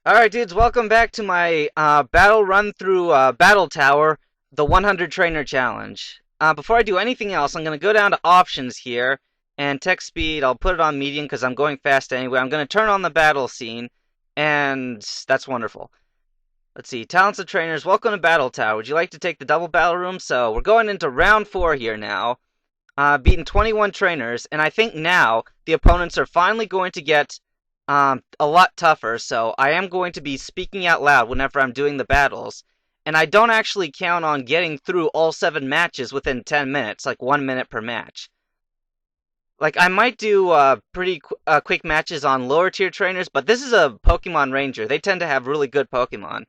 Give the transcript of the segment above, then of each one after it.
Alright, dudes, welcome back to my battle run through Battle Tower, the 100 Trainer Challenge. Before I do anything else, I'm going to go down to Options here, and text speed, I'll put it on medium because I'm going fast anyway. I'm going to turn on the battle scene, and that's wonderful. Let's see, Talents of Trainers, welcome to Battle Tower. Would you like to take the double battle room? So, we're going into round 4 here now, beating 21 trainers, and I think now the opponents are finally going to get a lot tougher, so I am going to be speaking out loud whenever I'm doing the battles. And I don't actually count on getting through all 7 matches within 10 minutes, like 1 minute per match. Like, I might do pretty quick matches on lower tier trainers, but this is a Pokemon Ranger. They tend to have really good Pokemon.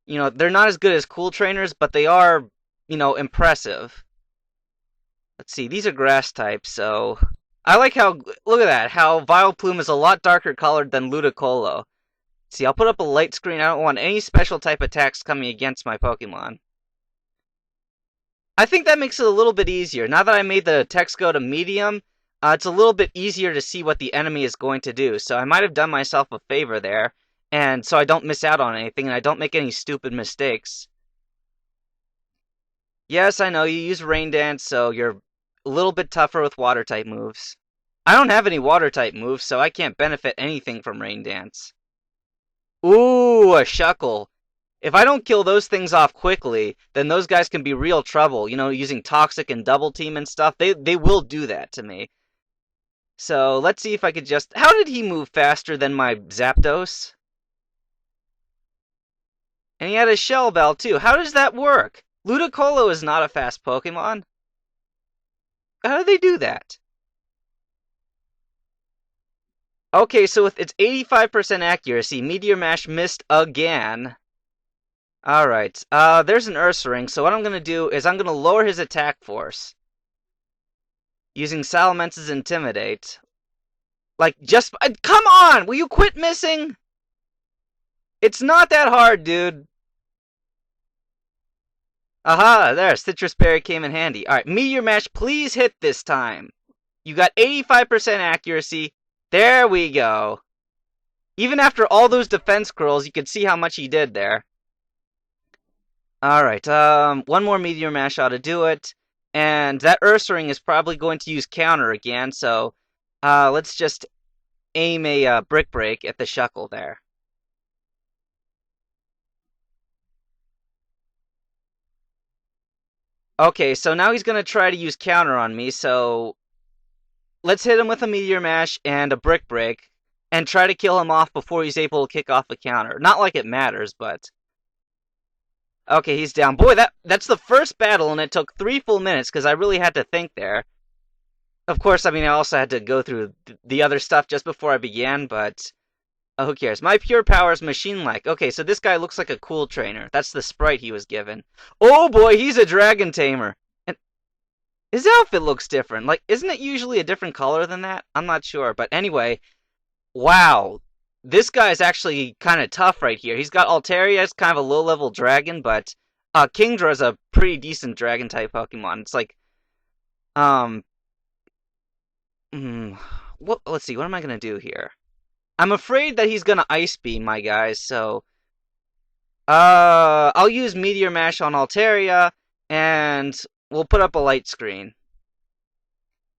You know, they're not as good as cool trainers, but they are, impressive. Let's see, these are grass types, so I like how, look at that, how Vileplume is a lot darker colored than Ludicolo. See, I'll put up a light screen. I don't want any special type attacks coming against my Pokemon. I think that makes it a little bit easier. Now that I made the text go to medium, it's a little bit easier to see what the enemy is going to do. So I might have done myself a favor there, and so I don't miss out on anything, and I don't make any stupid mistakes. Yes, I know you use Rain Dance, so you're a little bit tougher with water type moves. I don't have any water type moves, so I can't benefit anything from Rain Dance. Ooh, a Shuckle. If I don't kill those things off quickly, then those guys can be real trouble. You know, using Toxic and Double Team and stuff. They will do that to me. So let's see if I could just... How did he move faster than my Zapdos? And he had a Shell Bell too. How does that work? Ludicolo is not a fast Pokemon. How do they do that? Okay, so with its 85% accuracy, Meteor Mash missed again. Alright, there's an Ursaring, so what I'm gonna do is I'm gonna lower his attack force. Using Salamence's Intimidate. Like, just... come on! Will you quit missing? It's not that hard, dude. Aha, there, Citrus Berry came in handy. Alright, Meteor Mash, please hit this time. You got 85% accuracy. There we go. Even after all those defense curls, you could see how much he did there. Alright, one more Meteor Mash ought to do it. And that Ursaring is probably going to use Counter again, so let's just aim a Brick Break at the Shuckle there. Okay, so now he's going to try to use Counter on me, so let's hit him with a Meteor Mash and a Brick Break, and try to kill him off before he's able to kick off the counter. Not like it matters, but... Okay, he's down. Boy, that's the first battle, and it took 3 full minutes, because I really had to think there. Of course, I mean, I also had to go through the other stuff just before I began, but... who cares? My pure power is machine-like. Okay, so this guy looks like a cool trainer. That's the sprite he was given. Oh boy, he's a dragon tamer! And his outfit looks different. Like, isn't it usually a different color than that? I'm not sure, but anyway... Wow, this guy's actually kind of tough right here. He's got Altaria as kind of a low-level dragon, but Kingdra is a pretty decent dragon-type Pokemon. It's like, um, let's see, what am I gonna do here? I'm afraid that he's gonna Ice Beam my guys, so, I'll use Meteor Mash on Altaria, and we'll put up a light screen.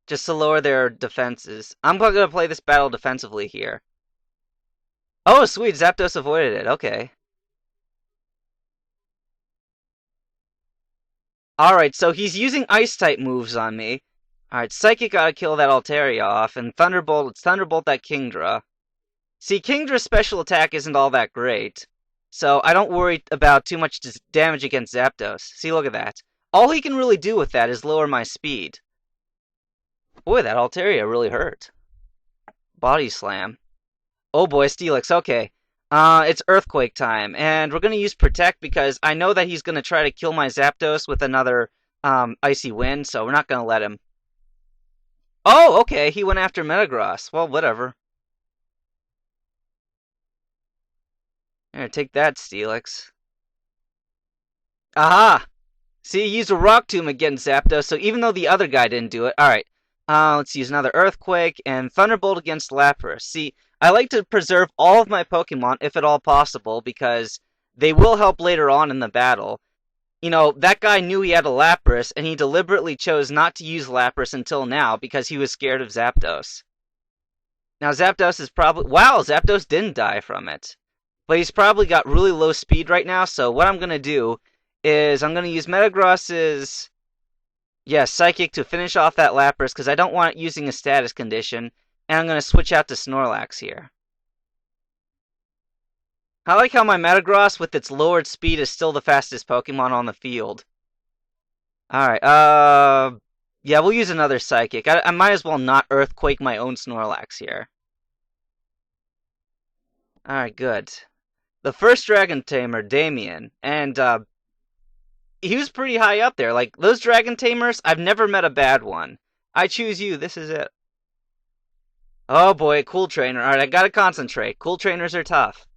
Just to lower their defenses. I'm gonna play this battle defensively here. Oh, sweet, Zapdos avoided it. Okay. Alright, so he's using Ice-type moves on me. Alright, Psychic gotta kill that Altaria off, and Thunderbolt, let's Thunderbolt that Kingdra. See, Kingdra's special attack isn't all that great, so I don't worry about too much damage against Zapdos. See, look at that. All he can really do with that is lower my speed. Boy, that Altaria really hurt. Body Slam. Oh boy, Steelix, okay. It's Earthquake time, and we're gonna use Protect because I know that he's gonna try to kill my Zapdos with another, Icy Wind, so we're not gonna let him. Oh, okay, he went after Metagross. Well, whatever. Here, take that, Steelix. Aha! See, he used a Rock Tomb against Zapdos, so even though the other guy didn't do it, alright. Let's use another Earthquake and Thunderbolt against Lapras. See, I like to preserve all of my Pokemon if at all possible because they will help later on in the battle. You know, that guy knew he had a Lapras, and he deliberately chose not to use Lapras until now because he was scared of Zapdos. Now, Zapdos is probably... Wow, Zapdos didn't die from it. But he's probably got really low speed right now, so what I'm going to do is I'm going to use Metagross's... Yeah, Psychic to finish off that Lapras, because I don't want it using a status condition, and I'm going to switch out to Snorlax here. I like how my Metagross, with its lowered speed, is still the fastest Pokemon on the field. Alright, yeah, we'll use another Psychic. I might as well not Earthquake my own Snorlax here. Alright, good. The first Dragon Tamer, Damien, and, he was pretty high up there. Like, those Dragon Tamers, I've never met a bad one. I choose you, this is it. Oh boy, Cool Trainer. Alright, I gotta concentrate. Cool Trainers are tough.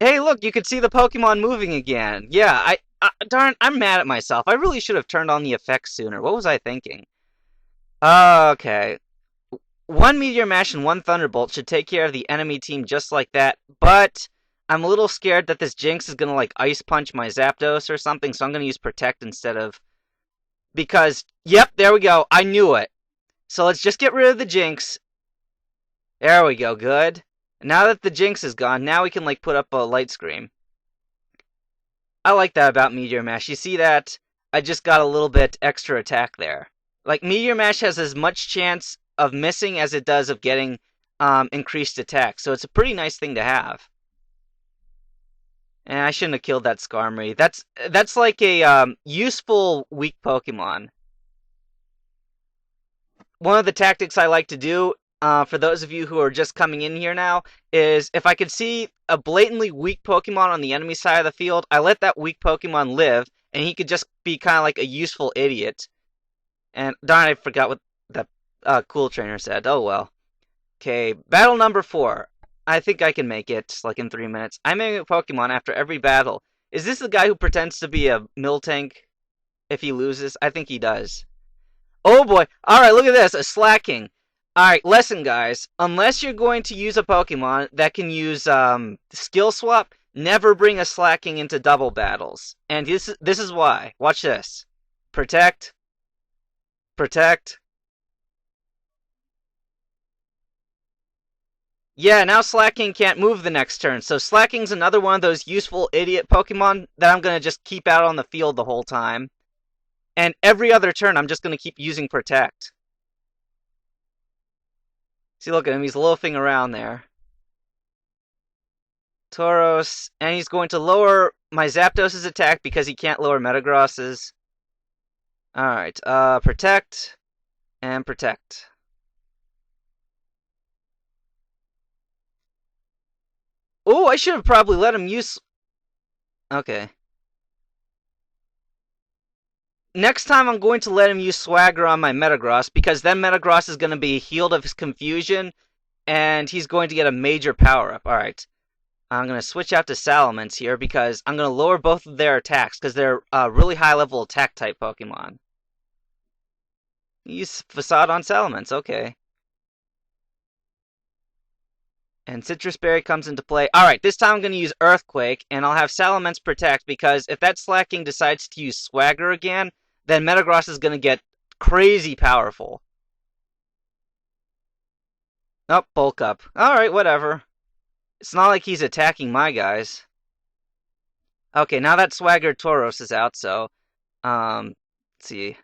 Hey, look, you can see the Pokemon moving again. Yeah, darn, I'm mad at myself. I really should have turned on the effects sooner. What was I thinking? Okay. One Meteor Mash and one Thunderbolt should take care of the enemy team just like that, but I'm a little scared that this Jinx is gonna, like, Ice Punch my Zapdos or something, so I'm gonna use Protect instead of... Because, yep, there we go. I knew it. So let's just get rid of the Jinx. There we go, good. Now that the Jinx is gone, now we can, like, put up a Light Scream. I like that about Meteor Mash. You see that? I just got a little bit extra attack there. Like, Meteor Mash has as much chance of missing as it does of getting increased attack. So it's a pretty nice thing to have. And I shouldn't have killed that Skarmory. That's like a useful weak Pokemon. One of the tactics I like to do, for those of you who are just coming in here now, is if I could see a blatantly weak Pokemon on the enemy side of the field, I let that weak Pokemon live, and he could just be kind of like a useful idiot. And darn, I forgot what that Cool Trainer said. Oh well. Okay, battle number 4. I think I can make it, like, in 3 minutes. I make a Pokemon after every battle. Is this the guy who pretends to be a Miltank if he loses? I think he does. Oh boy. Alright, look at this. A Slacking. Alright, lesson, guys. Unless you're going to use a Pokemon that can use Skill Swap, never bring a Slacking into double battles. And this is why. Watch this. Protect. Protect. Yeah, now Slacking can't move the next turn, so Slacking's another one of those useful idiot Pokemon that I'm going to just keep out on the field the whole time. And every other turn, I'm just going to keep using Protect. See, look at him, he's loafing around there. Tauros, and he's going to lower my Zapdos' attack because he can't lower Metagross's. Alright, Protect, and Protect. Oh, I should have probably let him use... Okay. Next time I'm going to let him use Swagger on my Metagross, because then Metagross is going to be healed of his confusion, and he's going to get a major power-up. Alright. I'm going to switch out to Salamence here, because I'm going to lower both of their attacks, because they're really high-level attack-type Pokemon. Use Facade on Salamence, okay. And Citrus Berry comes into play. Alright, this time I'm going to use Earthquake, and I'll have Salamence Protect, because if that Slacking decides to use Swagger again, then Metagross is going to get crazy powerful. Oh, Bulk Up. Alright, whatever. It's not like he's attacking my guys. Okay, now that Swagger Tauros is out, so... let's see.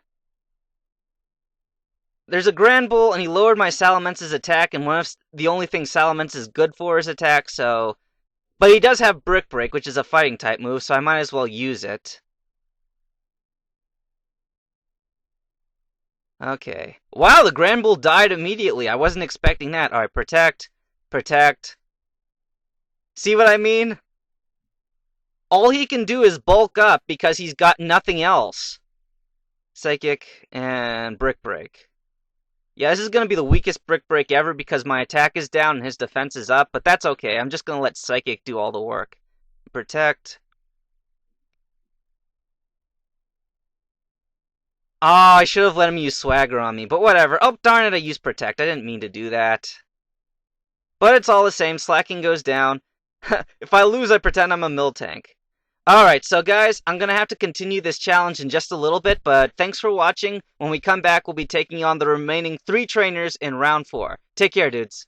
There's a Grand Bull, and he lowered my Salamence's attack, and one of the only things Salamence is good for is attack, so... But he does have Brick Break, which is a fighting-type move, so I might as well use it. Okay. Wow, the Grand Bull died immediately. I wasn't expecting that. Alright, Protect. Protect. See what I mean? All he can do is bulk up because he's got nothing else. Psychic and Brick Break. Yeah, this is going to be the weakest Brick Break ever because my attack is down and his defense is up, but that's okay. I'm just going to let Psychic do all the work. Protect. Oh, I should have let him use Swagger on me, but whatever. Oh, darn it, I used Protect. I didn't mean to do that. But it's all the same, slacking goes down. If I lose, I pretend I'm a mill tank. Alright, so guys, I'm gonna have to continue this challenge in just a little bit, but thanks for watching. When we come back, we'll be taking on the remaining 3 trainers in round 4. Take care, dudes.